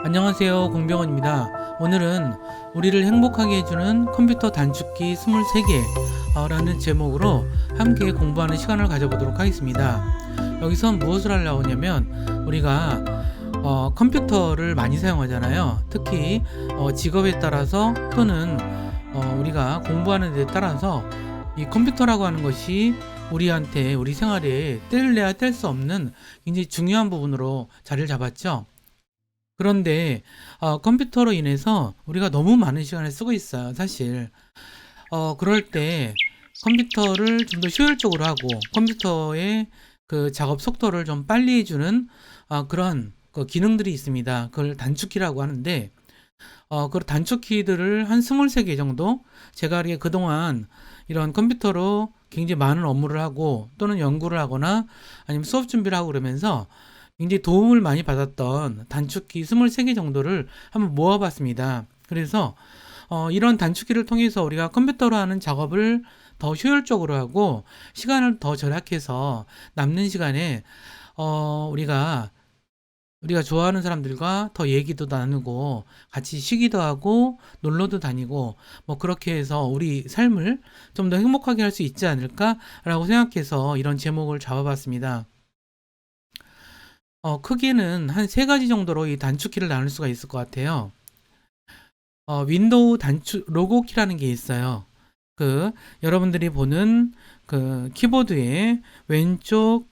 안녕하세요, 공병원입니다. 오늘은 우리를 행복하게 해주는 컴퓨터 단축키 23개 라는 제목으로 함께 공부하는 시간을 가져보도록 하겠습니다. 여기선 무엇을 하려고 하냐면 우리가 컴퓨터를 많이 사용하잖아요. 특히 직업에 따라서 또는 우리가 공부하는 데 따라서 이 컴퓨터라고 하는 것이 우리한테 우리 생활에 뗄래야 뗄 수 없는 굉장히 중요한 부분으로 자리를 잡았죠. 그런데 컴퓨터로 인해서 우리가 너무 많은 시간을 쓰고 있어요, 사실. 그럴 때 컴퓨터를 좀 더 효율적으로 하고 컴퓨터의 그 작업 속도를 좀 빨리 해주는 그런 그 기능들이 있습니다. 그걸 단축키라고 하는데 그 단축키들을 한 23개 정도 제가 알기에 그동안 이런 컴퓨터로 굉장히 많은 업무를 하고 또는 연구를 하거나 아니면 수업 준비를 하고 그러면서 굉장히 도움을 많이 받았던 단축키 23개 정도를 한번 모아봤습니다. 그래서 이런 단축키를 통해서 우리가 컴퓨터로 하는 작업을 더 효율적으로 하고 시간을 더 절약해서 남는 시간에 우리가 좋아하는 사람들과 더 얘기도 나누고 같이 쉬기도 하고 놀러도 다니고 뭐 그렇게 해서 우리 삶을 좀 더 행복하게 할 수 있지 않을까라고 생각해서 이런 제목을 잡아봤습니다. 크기는 한 세 가지 정도로 이 단축키를 나눌 수가 있을 것 같아요. 윈도우 단축 로고 키라는 게 있어요. 여러분들이 보는 그 키보드의 왼쪽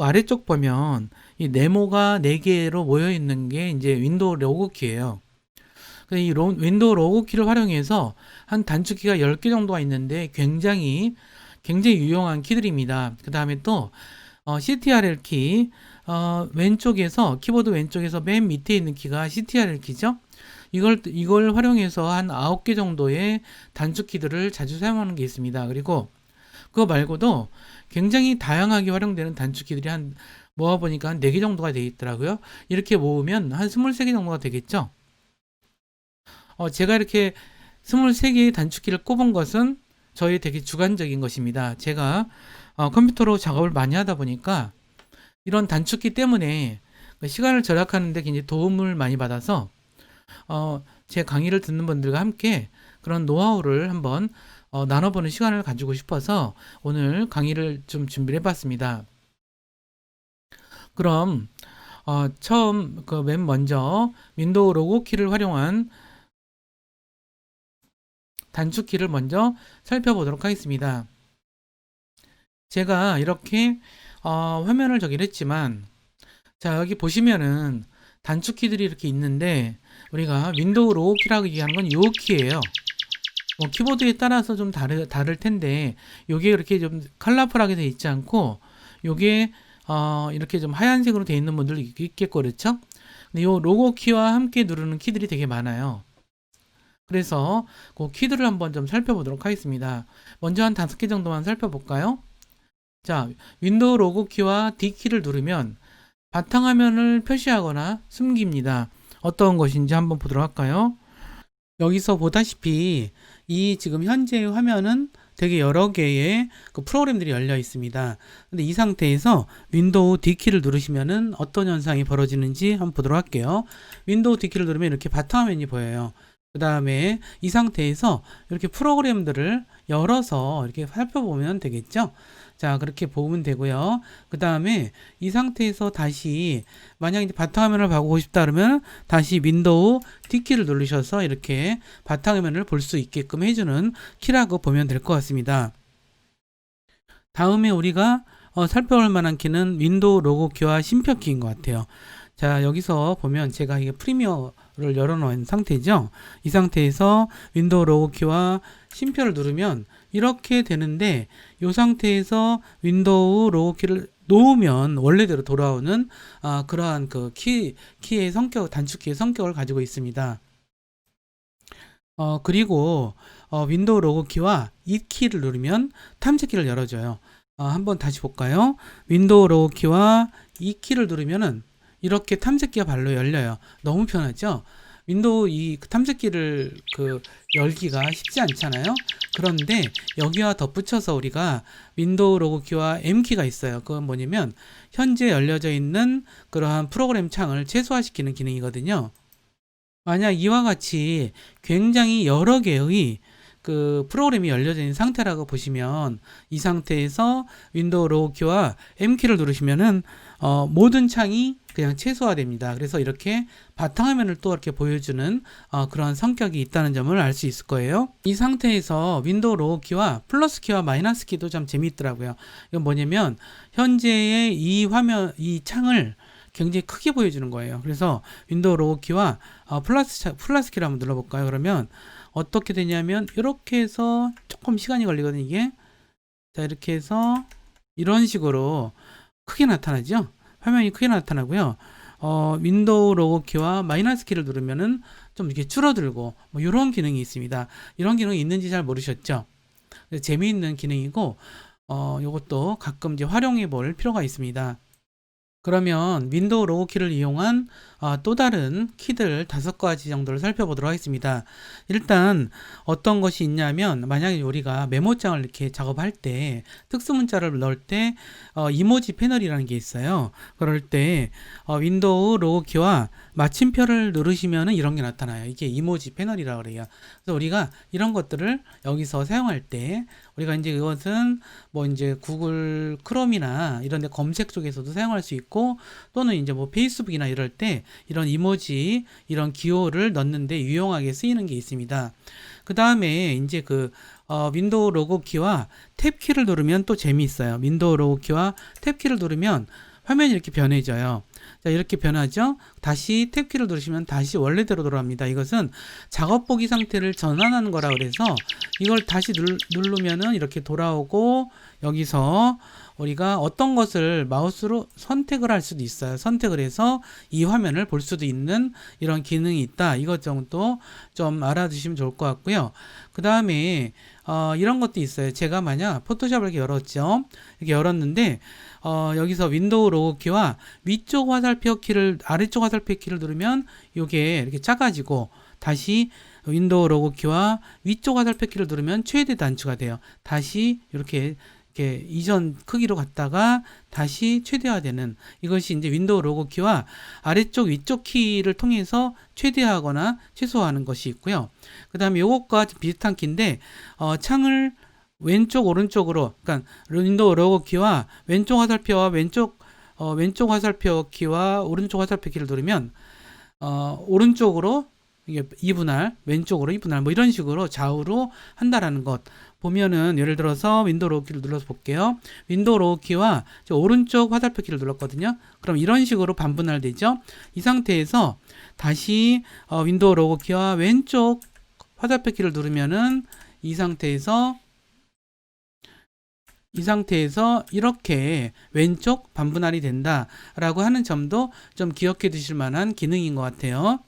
아래쪽 보면 이 네모가 4개로 모여 있는 게 이제 윈도우 로고 키예요. 이 윈도우 로고 키를 활용해서 한 단축키가 10개 정도가 있는데 굉장히 유용한 키들입니다. 그 다음에 또 CTRL 키, 왼쪽에서 키보드 왼쪽에서 맨 밑에 있는 키가 CTRL 키죠. 이걸 활용해서 한 9개 정도의 단축키들을 자주 사용하는 게 있습니다. 그리고 그거 말고도 굉장히 다양하게 활용되는 단축키들이 모아보니까 한 4개 정도가 되어 있더라고요. 이렇게 모으면 한 23개 정도가 되겠죠. 제가 이렇게 23개의 단축키를 꼽은 것은 저희 되게 주관적인 것입니다. 제가 컴퓨터로 작업을 많이 하다 보니까 이런 단축키 때문에 시간을 절약하는 데 굉장히 도움을 많이 받아서 제 강의를 듣는 분들과 함께 그런 노하우를 한번 나눠보는 시간을 가지고 싶어서 오늘 강의를 좀 준비를 해봤습니다. 그럼 처음 맨 먼저 윈도우 로고 키를 활용한 단축키를 먼저 살펴보도록 하겠습니다. 제가 이렇게 화면을 저기를 했지만 자 여기 보시면은 단축키들이 이렇게 있는데 우리가 윈도우 로고 키라고 얘기하는 건 요 키예요. 키보드에 따라서 좀 다를 텐데 요게 이렇게 좀 컬러풀하게 되어 있지 않고 요게 이렇게 좀 하얀색으로 되어 있는 분들도 있겠고 그렇죠? 근데 요 로고 키와 함께 누르는 키들이 되게 많아요. 그래서 그 키들을 한번 좀 살펴보도록 하겠습니다. 먼저 한 5개 정도만 살펴볼까요? 자, 윈도우 로고 키와 D키를 누르면 바탕화면을 표시하거나 숨깁니다. 어떤 것인지 한번 보도록 할까요? 여기서 보다시피 이 지금 현재 화면은 되게 여러 개의 그 프로그램들이 열려 있습니다. 근데 이 상태에서 윈도우 D키를 누르시면은 어떤 현상이 벌어지는지 한번 보도록 할게요. 윈도우 D키를 누르면 이렇게 바탕화면이 보여요. 그 다음에 이 상태에서 이렇게 프로그램들을 열어서 이렇게 살펴보면 되겠죠. 자, 그렇게 보면 되고요. 그 다음에 이 상태에서 다시 만약 이제 바탕화면을 보고 싶다 그러면 다시 윈도우 D키를 누르셔서 이렇게 바탕화면을 볼 수 있게끔 해주는 키라고 보면 될 것 같습니다. 다음에 우리가 살펴볼 만한 키는 윈도우 로고 키와 심표 키인 것 같아요. 자, 여기서 보면 제가 이게 프리미어를 열어놓은 상태죠. 이 상태에서 윈도우 로고 키와 심표를 누르면 이렇게 되는데 이 상태에서 윈도우 로고 키를 놓으면 원래대로 돌아오는 그러한 그 키의 성격, 단축키의 성격을 가지고 있습니다. 그리고 윈도우 로고 키와 이 키를 누르면 탐색키를 열어줘요. 한번 다시 볼까요? 윈도우 로고 키와 이 키를 누르면은 이렇게 탐색기가 발로 열려요. 너무 편하죠? 윈도우 이 탐색기를 열기가 쉽지 않잖아요. 그런데 여기와 덧붙여서 우리가 윈도우 로그 키와 M 키가 있어요. 그건 뭐냐면 현재 열려져 있는 그러한 프로그램 창을 최소화시키는 기능이거든요. 만약 이와 같이 굉장히 여러 개의 프로그램이 열려져 있는 상태라고 보시면, 이 상태에서 윈도우 로그 키와 M 키를 누르시면은 모든 창이 그냥 최소화됩니다. 그래서 이렇게 바탕화면을 또 이렇게 보여주는 그런 성격이 있다는 점을 알 수 있을 거예요. 이 상태에서 윈도우 로그 키와 플러스 키와 마이너스 키도 참 재미있더라고요. 이건 뭐냐면 현재의 이 화면, 이 창을 굉장히 크게 보여주는 거예요. 그래서 윈도우 로그 키와 플러스 키를 한번 눌러볼까요? 그러면 어떻게 되냐면 이렇게 해서 조금 시간이 걸리거든요, 이게. 자, 이렇게 해서 이런 식으로 크게 나타나죠. 화면이 크게 나타나고요. 윈도우 로그 키와 마이너스 키를 누르면은 좀 이렇게 줄어들고 뭐 이런 기능이 있습니다. 이런 기능이 있는지 잘 모르셨죠? 재미있는 기능이고 이것도 가끔 이제 활용해 볼 필요가 있습니다. 그러면 윈도우 로그 키를 이용한 또 다른 키들 5가지 정도를 살펴보도록 하겠습니다. 일단 어떤 것이 있냐면, 만약에 우리가 메모장을 이렇게 작업할 때 특수 문자를 넣을 때 이모지 패널이라는 게 있어요. 그럴 때 윈도우 로그 키와 마침표를 누르시면 이런 게 나타나요. 이게 이모지 패널이라고 그래요. 그래서 우리가 이런 것들을 여기서 사용할 때, 우리가 이제 이것은 뭐 이제 구글 크롬이나 이런 데 검색 쪽에서도 사용할 수 있고, 또는 이제 뭐 페이스북이나 이럴 때 이런 이모지, 이런 기호를 넣는데 유용하게 쓰이는 게 있습니다. 그 다음에 이제 윈도우 로그 키와 탭 키를 누르면 또 재미있어요. 윈도우 로그 키와 탭 키를 누르면 화면이 이렇게 변해져요. 자, 이렇게 변하죠. 다시 탭 키를 누르시면 다시 원래대로 돌아갑니다. 이것은 작업 보기 상태를 전환하는 거라 그래서 이걸 다시 누르면은 이렇게 돌아오고, 여기서 우리가 어떤 것을 마우스로 선택을 할 수도 있어요. 선택을 해서 이 화면을 볼 수도 있는 이런 기능이 있다. 이것 정도 좀 알아두시면 좋을 것 같고요. 그 다음에 이런 것도 있어요. 제가 만약 포토샵을 이렇게 열었죠. 이렇게 열었는데 여기서 윈도우 로그 키와 위쪽 화살표 키를, 아래쪽 화살표 키를 누르면 이게 이렇게 작아지고, 다시 윈도우 로그 키와 위쪽 화살표 키를 누르면 최대 단추가 돼요. 다시 이렇게 이전 크기로 갔다가 다시 최대화되는, 이것이 이제 윈도우 로그 키와 아래쪽 위쪽 키를 통해서 최대화하거나 최소화하는 것이 있고요. 그 다음에 이것과 비슷한 키인데 창을 왼쪽 오른쪽으로, 그러니까 윈도우 로그 키와 왼쪽 화살표와 왼쪽 화살표 키와 오른쪽 화살표 키를 누르면 오른쪽으로 이게 2분할, 왼쪽으로 2분할, 뭐 이런 식으로 좌우로 한다라는 것 보면은, 예를 들어서 윈도우 로그 키를 눌러서 볼게요. 윈도우 로그 키와 오른쪽 화살표 키를 눌렀거든요. 그럼 이런 식으로 반분할 되죠. 이 상태에서 다시 윈도우 로그 키와 왼쪽 화살표 키를 누르면은 이 상태에서 이렇게 왼쪽 반분할이 된다라고 하는 점도 좀 기억해 두실 만한 기능인 것 같아요.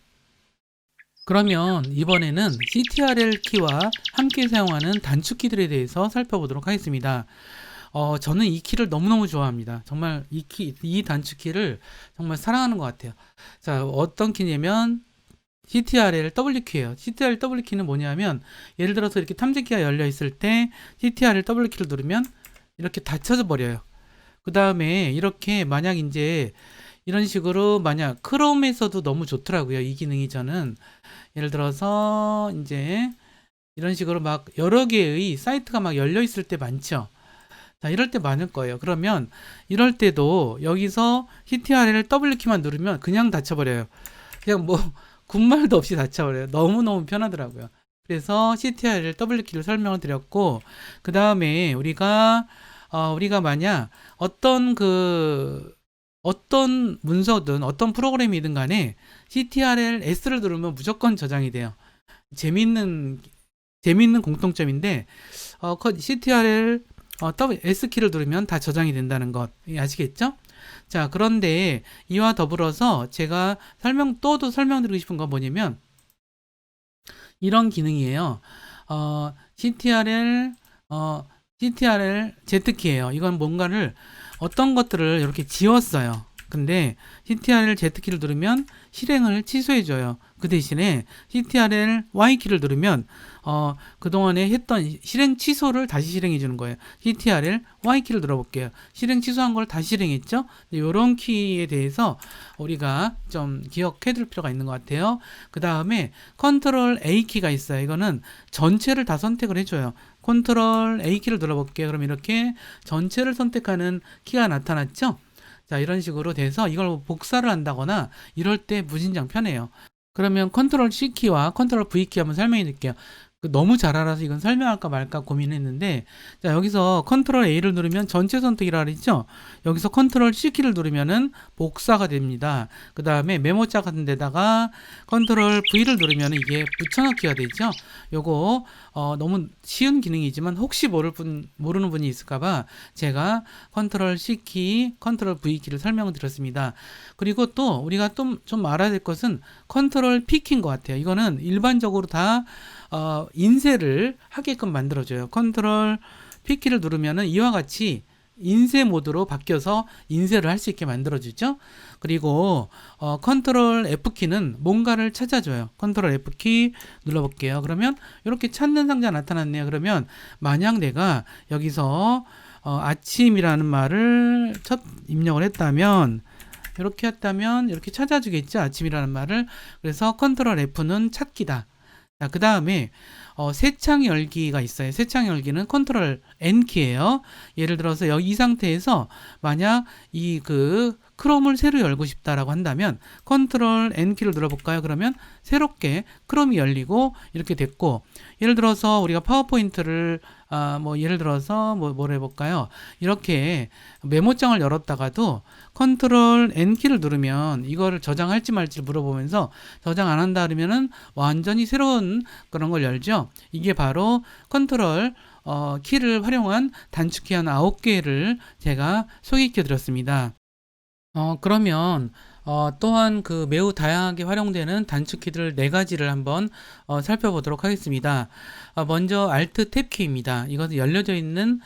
그러면 이번에는 CTRL 키와 함께 사용하는 단축키들에 대해서 살펴보도록 하겠습니다. 저는 이 키를 너무너무 좋아합니다. 정말 이 단축키를 정말 사랑하는 것 같아요. 자, 어떤 키냐면 CTRL W키예요. CTRL W키는 뭐냐면, 예를 들어서 이렇게 탐색기가 열려 있을 때 CTRL W키를 누르면 이렇게 닫혀져 버려요. 그 다음에 이렇게 만약 이제 이런 식으로, 만약 크롬에서도 너무 좋더라고요, 이 기능이. 저는 예를 들어서 이제 이런 식으로 막 여러 개의 사이트가 막 열려 있을 때 많죠. 자, 이럴 때 많을 거예요. 그러면 이럴 때도 여기서 CTRL W키만 누르면 그냥 닫혀버려요. 그냥 뭐 군말도 없이 닫혀버려요. 너무너무 편하더라고요. 그래서 CTRL W키를 설명을 드렸고, 그 다음에 우리가 만약 어떤 문서든 어떤 프로그램이든 간에 CTRL S를 누르면 무조건 저장이 돼요. 재밌는 공통점인데, CTRL S키를 누르면 다 저장이 된다는 것 아시겠죠? 자, 그런데 이와 더불어서 제가 또 설명드리고 싶은 건 뭐냐면 이런 기능이에요. CTRL Z키예요. 이건 뭔가를, 어떤 것들을 이렇게 지웠어요. 근데 CTRL Z키를 누르면 실행을 취소해줘요. 그 대신에 CTRL Y키를 누르면 그동안에 했던 실행 취소를 다시 실행해 주는 거예요. CTRL Y키를 눌러볼게요. 실행 취소한 걸 다시 실행했죠? 이런 키에 대해서 우리가 좀 기억해 둘 필요가 있는 것 같아요. 그 다음에 컨트롤 A키가 있어요. 이거는 전체를 다 선택을 해줘요. 컨트롤 A키를 눌러볼게요. 그럼 이렇게 전체를 선택하는 키가 나타났죠? 자, 이런 식으로 돼서 이걸 복사를 한다거나 이럴 때 무진장 편해요. 그러면 컨트롤 C키와 컨트롤 V키 한번 설명해 드릴게요. 너무 잘 알아서 이건 설명할까 말까 고민했는데, 자, 여기서 컨트롤 A를 누르면 전체 선택이라 그랬죠? 여기서 컨트롤 C키를 누르면은 복사가 됩니다. 그 다음에 메모장 같은 데다가 컨트롤 V를 누르면 이게 붙여넣기가 되죠? 요거 너무 쉬운 기능이지만 혹시 모르는 분이 있을까봐 제가 컨트롤 C키, 컨트롤 V키를 설명을 드렸습니다. 그리고 또 우리가 좀 알아야 될 것은 컨트롤 P키인 것 같아요. 이거는 일반적으로 다 인쇄를 하게끔 만들어줘요. 컨트롤 P키를 누르면은 이와 같이 인쇄 모드로 바뀌어서 인쇄를 할 수 있게 만들어주죠. 그리고 컨트롤 F키는 뭔가를 찾아줘요. 컨트롤 F키 눌러볼게요. 그러면 이렇게 찾는 상자 나타났네요. 그러면 만약 내가 여기서 아침이라는 말을 첫 입력을 했다면 이렇게 했다면 이렇게 찾아주겠죠. 아침이라는 말을. 그래서 컨트롤 F는 찾기다. 자, 그 다음에 새 창 열기가 있어요. 새 창 열기는 컨트롤 N키예요. 예를 들어서 여기 이 상태에서 만약 이 크롬을 새로 열고 싶다라고 한다면 컨트롤 N키를 눌러볼까요? 그러면 새롭게 크롬이 열리고 이렇게 됐고, 예를 들어서 우리가 파워포인트를 예를 들어서 뭘 해볼까요? 이렇게 메모장을 열었다가도 컨트롤 N키를 누르면 이거를 저장할지 말지 물어보면서 저장 안 한다 그러면은 완전히 새로운 그런 걸 열죠. 이게 바로 컨트롤 키를 활용한 단축키 한 9개를 제가 소개시켜 드렸습니다. 그러면 또한 매우 다양하게 활용되는 단축키들 4가지를 한번 살펴보도록 하겠습니다. 먼저 Alt 탭 키입니다. 이것은 열려져 있는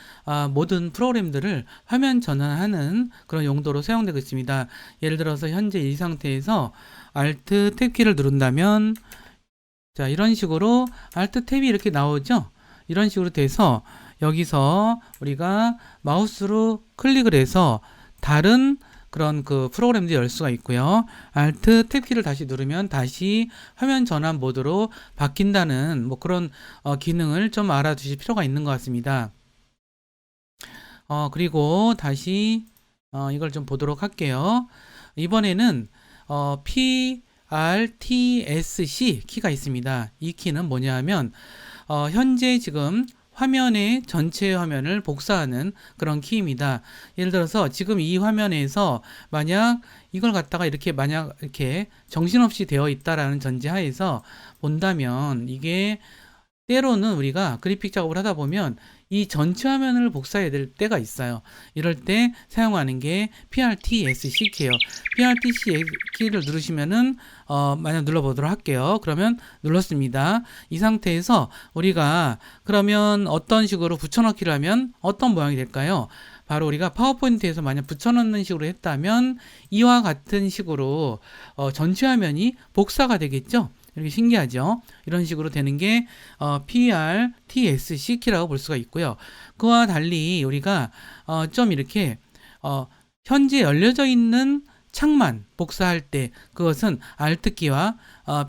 모든 프로그램들을 화면 전환하는 그런 용도로 사용되고 있습니다. 예를 들어서 현재 이 상태에서 Alt 탭 키를 누른다면, 자, 이런 식으로 Alt 탭이 이렇게 나오죠. 이런 식으로 돼서 여기서 우리가 마우스로 클릭을 해서 다른 그런 프로그램도 열 수가 있고요. Alt 탭키를 다시 누르면 다시 화면 전환 모드로 바뀐다는 그런 기능을 좀 알아두실 필요가 있는 것 같습니다. 그리고 다시 이걸 좀 보도록 할게요. 이번에는 PRTSC 키가 있습니다. 이 키는 뭐냐 하면 현재 지금 전체 화면을 복사하는 그런 키입니다. 예를 들어서 지금 이 화면에서 만약 이걸 갖다가 만약 이렇게 정신없이 되어 있다라는 전제하에서 본다면, 이게 때로는 우리가 그래픽 작업을 하다 보면 이 전체 화면을 복사해야 될 때가 있어요. 이럴 때 사용하는 게 PRTSC 키예요. PRTC 키를 누르시면은 만약 눌러보도록 할게요. 그러면 눌렀습니다. 이 상태에서 우리가 그러면 어떤 식으로 붙여넣기를 하면 어떤 모양이 될까요? 바로 우리가 파워포인트에서 만약 붙여넣는 식으로 했다면 이와 같은 식으로 전체 화면이 복사가 되겠죠. 이렇게 신기하죠? 이런 식으로 되는 게 PRTSC 키라고 볼 수가 있고요. 그와 달리 우리가 좀 이렇게 현재 열려져 있는 창만 복사할 때 그것은 Alt키와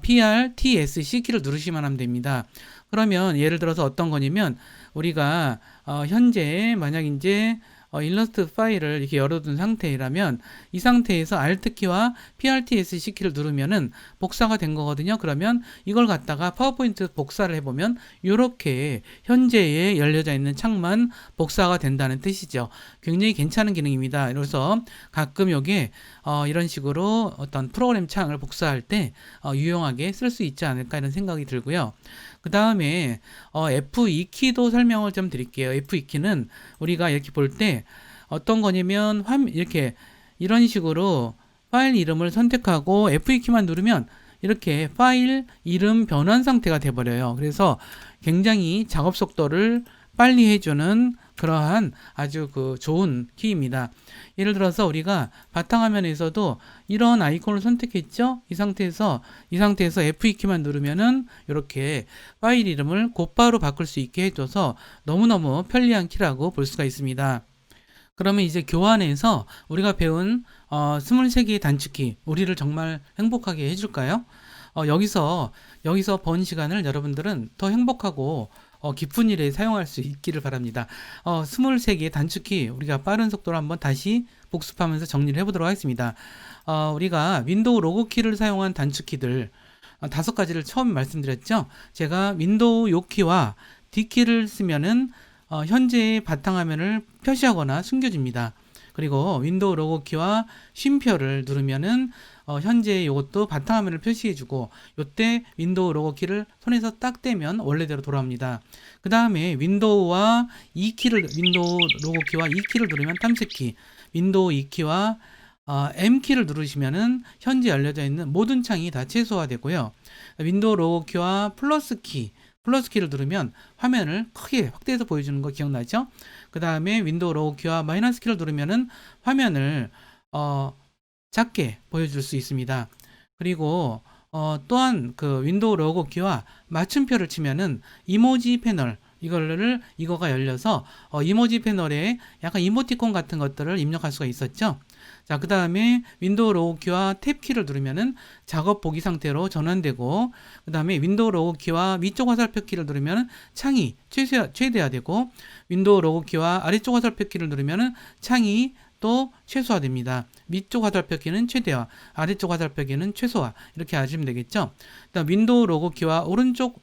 PRTSC 키를 누르시면 하면 됩니다. 그러면 예를 들어서 어떤 거냐면 우리가 현재 만약 이제 일러스트 파일을 이렇게 열어둔 상태라면 이 상태에서 Alt키와 PRTSC 키를 누르면은 복사가 된 거거든요. 그러면 이걸 갖다가 파워포인트 복사를 해보면 이렇게 현재에 열려져 있는 창만 복사가 된다는 뜻이죠. 굉장히 괜찮은 기능입니다. 그래서 가끔 이게 이런 식으로 어떤 프로그램 창을 복사할 때 유용하게 쓸 수 있지 않을까 이런 생각이 들고요. 그 다음에 F2키도 설명을 좀 드릴게요. F2키는 우리가 이렇게 볼 때 어떤 거냐면 이렇게 이런 식으로 파일 이름을 선택하고 F2키만 누르면 이렇게 파일 이름 변환 상태가 돼버려요. 그래서 굉장히 작업 속도를 빨리 해주는 그러한 아주 좋은 키입니다. 예를 들어서 우리가 바탕화면에서도 이런 아이콘을 선택했죠. 이 상태에서 F2 키만 누르면은 이렇게 파일 이름을 곧바로 바꿀 수 있게 해줘서 너무너무 편리한 키라고 볼 수가 있습니다. 그러면 이제 교환해서 우리가 배운 23개의 단축키 우리를 정말 행복하게 해줄까요? 여기서 번 시간을 여러분들은 더 행복하고 기쁜 일에 사용할 수 있기를 바랍니다. 23개의 단축키 우리가 빠른 속도로 한번 다시 복습하면서 정리를 해보도록 하겠습니다. 우리가 윈도우 로고 키를 사용한 단축키들 5가지를 처음 말씀드렸죠. 제가 윈도우 요 키와 D키를 쓰면은 현재의 바탕화면을 표시하거나 숨겨줍니다. 그리고 윈도우 로고 키와 쉼표를 누르면은 현재 이것도 바탕화면을 표시해주고 이때 윈도우 로고 키를 손에서 딱 떼면 원래대로 돌아옵니다. 그 다음에 윈도우 로고 키와 E 키를 누르면 탐색키, 윈도우 E 키와 M 키를 누르시면은 현재 열려져 있는 모든 창이 다 최소화되고요. 윈도우 로고 키와 플러스 키를 누르면 화면을 크게 확대해서 보여주는 거 기억나죠? 그 다음에 윈도우 로고 키와 마이너스 키를 누르면은 화면을 작게 보여줄 수 있습니다. 그리고 또한 윈도우 로고 키와 맞춤표를 치면은 이모지 패널 이거가 열려서 이모지 패널에 약간 이모티콘 같은 것들을 입력할 수가 있었죠. 자, 그 다음에 윈도우 로고 키와 탭 키를 누르면은 작업 보기 상태로 전환되고, 그 다음에 윈도우 로고 키와 위쪽 화살표 키를 누르면은 창이 최대화되고, 윈도우 로고 키와 아래쪽 화살표 키를 누르면은 창이 또 최소화됩니다. 위쪽 화살표 키는 최대화, 아래쪽 화살표 키는 최소화, 이렇게 아시면 되겠죠. 그다음 윈도우 로고 키와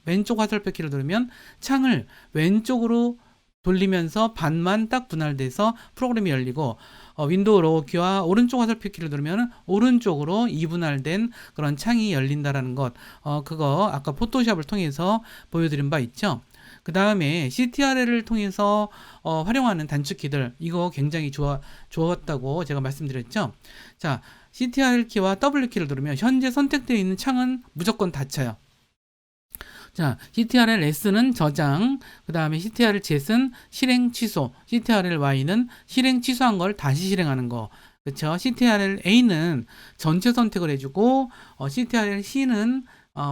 왼쪽 화살표 키를 누르면 창을 왼쪽으로 돌리면서 반만 딱 분할돼서 프로그램이 열리고, 윈도우 로고 키와 오른쪽 화살표 키를 누르면 오른쪽으로 이분할된 그런 창이 열린다라는 것, 그거 아까 포토샵을 통해서 보여드린 바 있죠. 그 다음에 CTRL을 통해서 활용하는 단축키들, 이거 굉장히 좋았다고 제가 말씀드렸죠. 자, CTRL 키와 W 키를 누르면 현재 선택되어 있는 창은 무조건 닫혀요. 자, CTRL S는 저장, 그 다음에 CTRL Z는 실행 취소, CTRL Y는 실행 취소한 걸 다시 실행하는 거. 그쵸? CTRL A는 전체 선택을 해주고, CTRL C는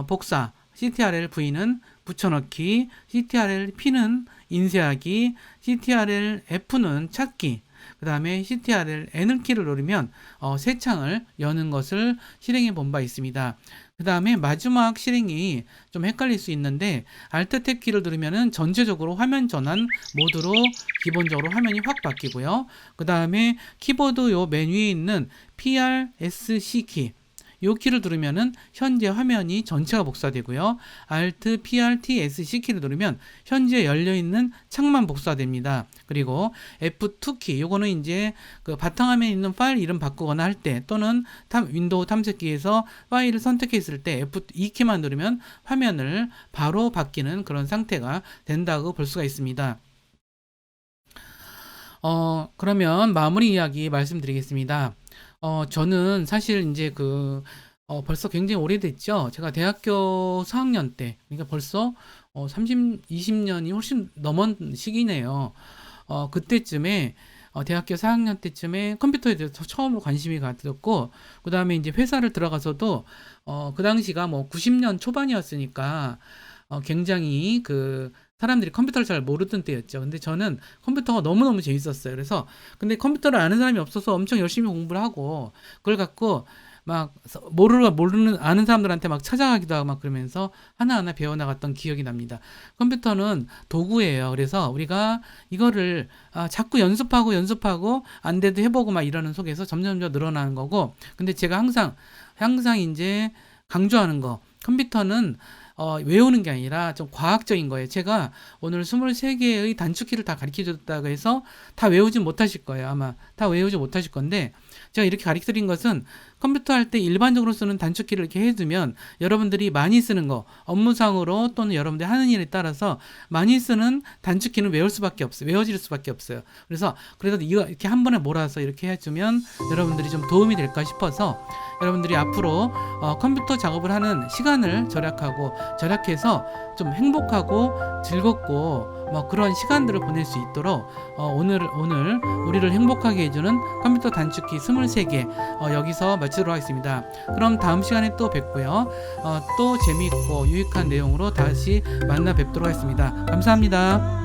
복사, CTRL V는 붙여넣기, CTRL P는 인쇄하기, CTRL F는 찾기, 그 다음에 CTRL N 키를 누르면 새 창을 여는 것을 실행해 본 바 있습니다. 그 다음에 마지막 실행이 좀 헷갈릴 수 있는데 Alt 탭 키를 누르면은 전체적으로 화면 전환 모드로 기본적으로 화면이 확 바뀌고요. 그 다음에 키보드 요 맨 위에 있는 PRSC 키, 요 키를 누르면은 현재 화면이 전체가 복사되고요. Alt PRTSC 키를 누르면 현재 열려있는 창만 복사됩니다. 그리고 F2 키, 요거는 이제 바탕화면에 있는 파일 이름 바꾸거나 할 때, 또는 윈도우 탐색기에서 파일을 선택했을 때 F2 키만 누르면 화면을 바로 바뀌는 그런 상태가 된다고 볼 수가 있습니다. 그러면 마무리 이야기 말씀드리겠습니다. 저는 사실 이제 벌써 굉장히 오래됐죠. 제가 대학교 4학년 때, 그러니까 벌써 20년이 훨씬 넘은 시기네요. 그때쯤에 대학교 4학년 때쯤에 컴퓨터에 대해서 처음으로 관심이 가졌고, 그 다음에 이제 회사를 들어가서도 그 당시가 뭐 90년 초반이었으니까 굉장히 사람들이 컴퓨터를 잘 모르던 때였죠. 근데 저는 컴퓨터가 너무너무 재밌었어요. 그래서 근데 컴퓨터를 아는 사람이 없어서 엄청 열심히 공부를 하고, 그걸 갖고 막 아는 사람들한테 막 찾아가기도 하고 막 그러면서 하나하나 배워나갔던 기억이 납니다. 컴퓨터는 도구예요. 그래서 우리가 이거를 자꾸 연습하고 안 돼도 해보고 막 이러는 속에서 점점 늘어나는 거고, 근데 제가 항상 이제 강조하는 거, 컴퓨터는 외우는 게 아니라 좀 과학적인 거예요. 제가 오늘 23개의 단축키를 다 가르쳐 줬다고 해서 다 외우지 못하실 거예요. 아마 다 외우지 못하실 건데, 제가 이렇게 가르쳐 드린 것은 컴퓨터 할 때 일반적으로 쓰는 단축키를 이렇게 해두면 여러분들이 많이 쓰는 거, 업무상으로 또는 여러분들이 하는 일에 따라서 많이 쓰는 단축키는 외워질 수밖에 없어요. 그래서 이거 이렇게 한 번에 몰아서 이렇게 해주면 여러분들이 좀 도움이 될까 싶어서 여러분들이 앞으로 컴퓨터 작업을 하는 시간을 절약해서 좀 행복하고 즐겁고 뭐 그런 시간들을 보낼 수 있도록 오늘 우리를 행복하게 해주는 컴퓨터 단축키 23개 여기서 마치도록 하겠습니다. 그럼 다음 시간에 또 뵙고요. 또 재미있고 유익한 내용으로 다시 만나 뵙도록 하겠습니다. 감사합니다.